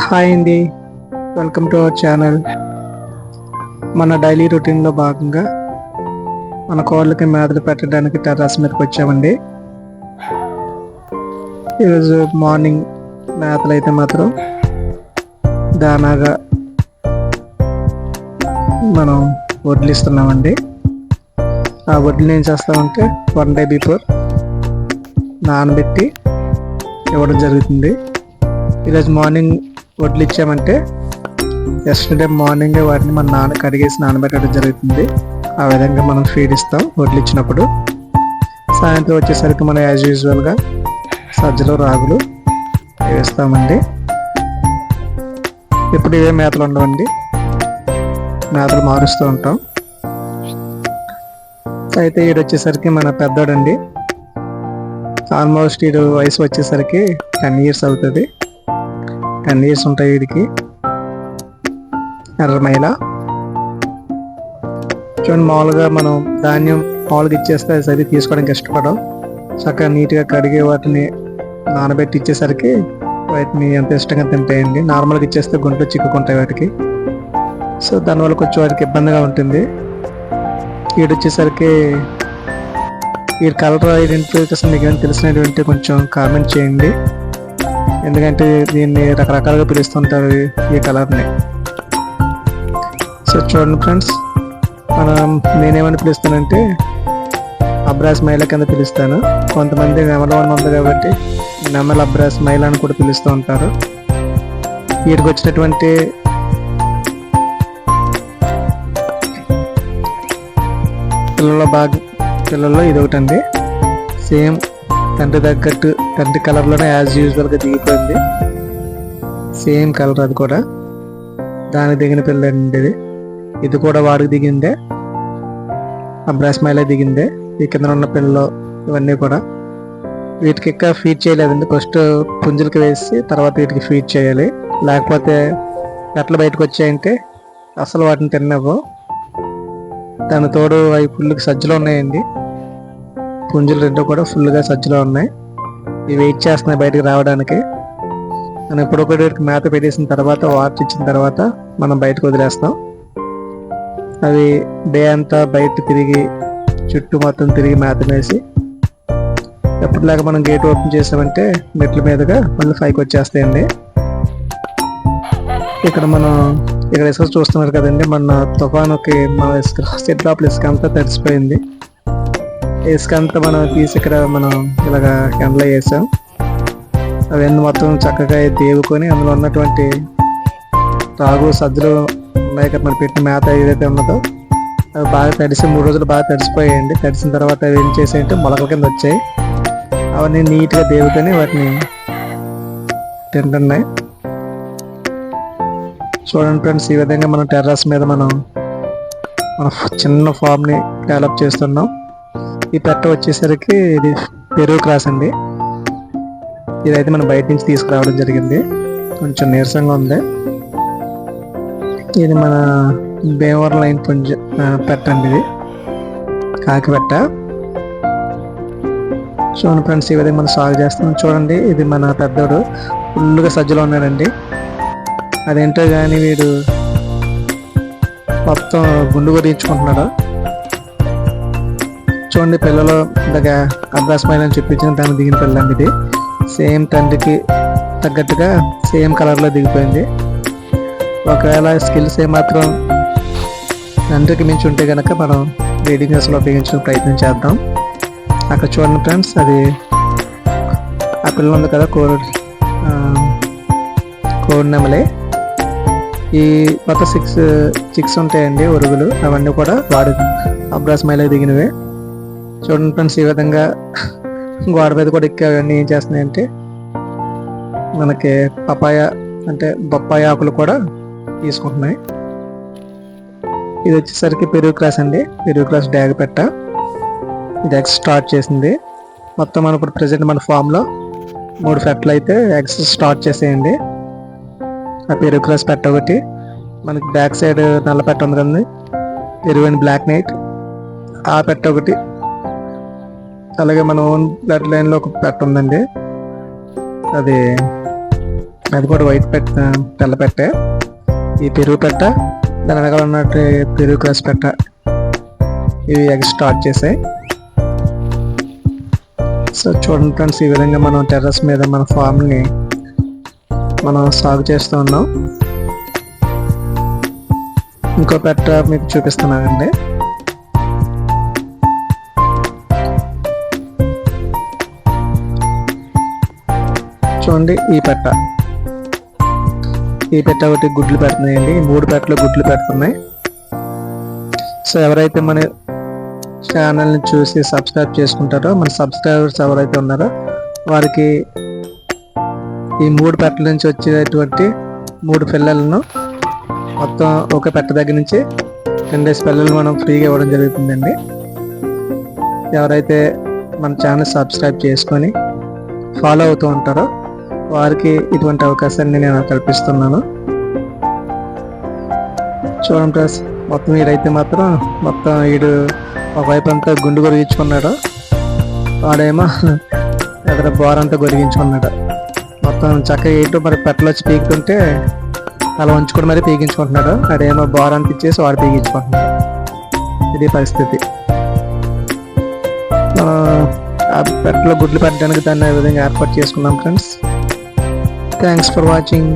Hi అండి, welcome to our channel. మన daily రొటీన్లో భాగంగా మన కోళ్ళకి మేతలు పెట్టడానికి టెర్రస్ మీదకి వచ్చామండి. ఈరోజు మార్నింగ్ మేతలు అయితే మాత్రం దానాగా మనం వడ్లు ఇస్తున్నామండి. ఆ వడ్లు ఏం చేస్తామంటే 1 day బిఫోర్ నానబెట్టి ఇవ్వడం జరుగుతుంది. ఈరోజు మార్నింగ్ వడ్లు ఇచ్చామంటే ఎస్టర్డే మార్నింగే వాటిని మన కడిగేసి నానబెట్టడం జరుగుతుంది. ఆ విధంగా మనం ఫీడ్ ఇస్తాం వడ్లు ఇచ్చినప్పుడు. సాయంత్రం వచ్చేసరికి మనం యాజ్ యూజువల్గా సజ్జలు రాగులు వేస్తామండి. ఇప్పుడు ఇవే మేతలు ఉండవండి, మేతలు మారుస్తూ ఉంటాం. అయితే ఈడు వచ్చేసరికి మన పెద్దోడండి. ఆల్మోస్ట్ ఈడు వయసు వచ్చేసరికి 10 years అవుతుంది. 10 years ఉంటాయి వీడికి. ఎర్రమైల చూడండి, మామూలుగా మనం ధాన్యం మామూలుగా ఇచ్చేస్తే సరి తీసుకోవడానికి ఇష్టపడం. చక్కగా నీట్గా కడిగి వాటిని నానబెట్టి ఇచ్చేసరికి వాటిని ఎంత ఇష్టంగా తింటాయండి. నార్మల్గా ఇచ్చేస్తే గుంటలు చిక్కుకుంటాయి వాటికి. సో దానివల్ల కొంచెం వాటికి ఇబ్బందిగా ఉంటుంది. వీడు వచ్చేసరికి ఈ కలర్ ఐడెంటిఫికేషన్ మీకు ఏమైనా తెలిసినటువంటి కొంచెం కామెంట్ చేయండి. ఎందుకంటే దీన్ని రకరకాలుగా పిలుస్తుంటారు ఈ కలర్ని. సో చూడండి ఫ్రెండ్స్, నేనేమని పిలుస్తానంటే అబ్రాస్ మైల కింద పిలుస్తాను. కొంతమంది నెమలవన్న ఉంది కాబట్టి నెమల అబ్రాస్ మైల అని కూడా పిలుస్తూ ఉంటారు. వీటికి వచ్చినటువంటి పిల్లల్లో ఇది ఒకటండి. సేమ్ తండ్రి తగ్గట్టు తండ్రి కలర్లోనే యాజ్ యూజువల్గా దిగిపోయింది. సేమ్ కలర్, అది కూడా దానికి దిగిన పిల్ల అండి. ఇది కూడా వాడికి దిగిందే, అబ్రాస్ మైలే దిగిందే. ఈ కింద ఉన్న పిల్లలు ఇవన్నీ కూడా. వీటికి ఇంకా ఫీడ్ చేయలేదండి. ఫస్ట్ పుంజులకి వేసి తర్వాత వీటికి ఫీడ్ చేయాలి. లేకపోతే ఎట్లా బయటకు వచ్చాయంటే అసలు వాటిని తిన్నవు. దాని తోడు అవి ఫుల్గా సజ్జలో ఉన్నాయండి. పుంజులు రెండు కూడా ఫుల్గా సజ్జలో ఉన్నాయి. ఇవి వెయిట్ చేస్తున్నాయి బయటకు రావడానికి. మనం ఎప్పుడొకటి మేత పెట్టేసిన తర్వాత వాటర్ ఇచ్చిన తర్వాత మనం బయటకు వదిలేస్తాం. అవి డే అంతా బయట తిరిగి చుట్టూ మొత్తం తిరిగి మేత వేసి ఎప్పటిలాగా మనం గేట్ ఓపెన్ చేసామంటే మెట్ల మీదుగా మళ్ళీ 5కి వచ్చేస్తాయండి. ఇక్కడ ఇసుక చూస్తున్నారు కదండి, మన తుఫానుకి మన ఇసుక లోపల ఇసుక అంతా తడిసిపోయింది. ఇసుక అంతా మనం తీసి ఇక్కడ మనం ఇలాగా ఎండలో వేసాం. అవన్నీ మొత్తం చక్కగా దేవుకొని అందులో ఉన్నటువంటి రాగు సజ్జలు ఉన్నాయి కదా, మనం పెట్టిన మేత ఏదైతే ఉన్నదో అవి బాగా తడిసి 3 రోజులు బాగా తడిసిపోయాయండి. తడిసిన తర్వాత అవి ఏం చేసాయంటే మొలకల కింద వచ్చాయి. అవన్నీ నీట్గా దేవుకొని వాటిని తింటున్నాయి. చూడండి ఫ్రెండ్స్, ఈ విధంగా మనం టెర్రస్ మీద మన చిన్న ఫామ్ని డెవలప్ చేస్తున్నాం. ఈ పెట్ట వచ్చేసరికి ఇది పెరుగు క్రాస్ అండి. ఇదైతే మనం బయట నుంచి తీసుకురావడం జరిగింది. కొంచెం నీరసంగా ఉంది. ఇది మన భీమవరం లైన్ పెట్ట అండి, ఇది కాకి పెట్ట. చూడండి ఫ్రెండ్స్, ఈ విధంగా మనం సాగు చేస్తాం. చూడండి, ఇది మన పెద్దోడు ఫుల్గా సజ్జలో ఉన్నాడండి. అదేంటో కానీ వీడు మొత్తం గుండు కొట్టించుకుంటున్నాడు. చూడండి, పిల్లలు ఇందాక అబ్రాస్ మైల్ అని చెప్పించిన దాన్ని దిగిన పిల్లండి. ఇది సేమ్ తండ్రికి తగ్గట్టుగా సేమ్ కలర్లో దిగిపోయింది. ఒకవేళ స్కిల్స్ ఏమాత్రం తండ్రికి మించి ఉంటే కనుక మనం బ్రీడింగ్ హౌస్లో ఉపయోగించే ప్రయత్నం చేద్దాం. అక్కడ చూడండి ఫ్రెండ్స్, అది ఆ పిల్ల ఉంది కదా, కోడి నెమలే. ఈ మొత్తం 6 chicks ఉంటాయండి, ఒరుగులు. అవన్నీ కూడా వాడు అబ్రాస్ మైలే దిగినవే. చూడండి ఫ్రెండ్స్, ఈ విధంగా గోడ మీద కూడా అవన్నీ ఏం చేస్తున్నాయంటే మనకి పపాయ అంటే బొప్పాయి ఆకులు కూడా తీసుకుంటున్నాయి. ఇది వచ్చేసరికి పెరుగు క్రాస్ అండి, పెరుగు క్రాస్ డ్యాగ్ పెట్ట. ఇది ఎగ్స్ స్టార్ట్ చేసింది. మొత్తం మనం ఇప్పుడు ప్రజెంట్ మన ఫామ్లో 3 పెట్టలు అయితే ఎగ్స్ స్టార్ట్ చేసేయండి. ఆ పెరుగు క్రాస్ పెట్ట ఒకటి, మనకి బ్యాక్ సైడ్ నల్ల పెట్ట ఉంది కదండి, పెరుగు అండ్ బ్లాక్ నైట్, ఆ పెట్ట ఒకటి. అలాగే మన ఓన్ బ్లడ్ లైన్లో ఒక పెట్ట ఉందండి, అది అది కూడా వైట్ పెట్ట, తెల్ల పెట్టే. ఈ పెరుగు పెట్ట, దాని వెనకాల ఉన్నట్టు పెరుగు క్రాస్ పెట్ట, ఇవి ఎగ్ స్టార్ట్ చేసాయి. సో చూడండి ఫ్రెండ్స్, ఈ విధంగా మనం టెర్రస్ మీద మన ఫామ్ని మనం సాగు చేస్తూ ఉన్నాం. ఇంకో పెట్ట మీకు చూపిస్తున్నానండి. చూడండి, ఈ పెట్ట ఒకటి గుడ్లు పెడుతున్నాయండి. 3 పెట్టలు గుడ్లు పెడుతున్నాయి. సో ఎవరైతే మన ఛానల్ని చూసి సబ్స్క్రైబ్ చేసుకుంటారో, మన సబ్స్క్రైబర్స్ ఎవరైతే ఉన్నారో వారికి ఈ 3 పెట్టల నుంచి వచ్చేటువంటి 3 పిల్లలను మొత్తం ఒక పెట్ట దగ్గర నుంచి 10 పిల్లలు మనం ఫ్రీగా ఇవ్వడం జరుగుతుందండి. ఎవరైతే మన ఛానల్ సబ్స్క్రైబ్ చేసుకొని ఫాలో అవుతూ ఉంటారో వారికి ఇటువంటి అవకాశాన్ని నేను కల్పిస్తున్నాను. చూడండి ప్లస్ మొత్తం వీడైతే మాత్రం మొత్తం వీడు ఒకవైపు అంతా గుండు గొరిగించుకున్నాడు, వాడేమో ఎక్కడ బోరంతా గొరిగించుకున్నాడు. మొత్తం చక్కగా ఏంటో మరి పెట్టలు వచ్చి పీకుతుంటే అలా ఉంచుకొని మరి పీకించుకుంటున్నాడు. అదేమో బోరంతా ఇచ్చేసి వాడు పీకించుకుంటున్నాడు. ఇది పరిస్థితి. ఆ పెట్టలో గుడ్లు పెట్టడానికి దాన్ని ఈ విధంగా ఏర్పాటు చేసుకున్నాం ఫ్రెండ్స్. Thanks for watching.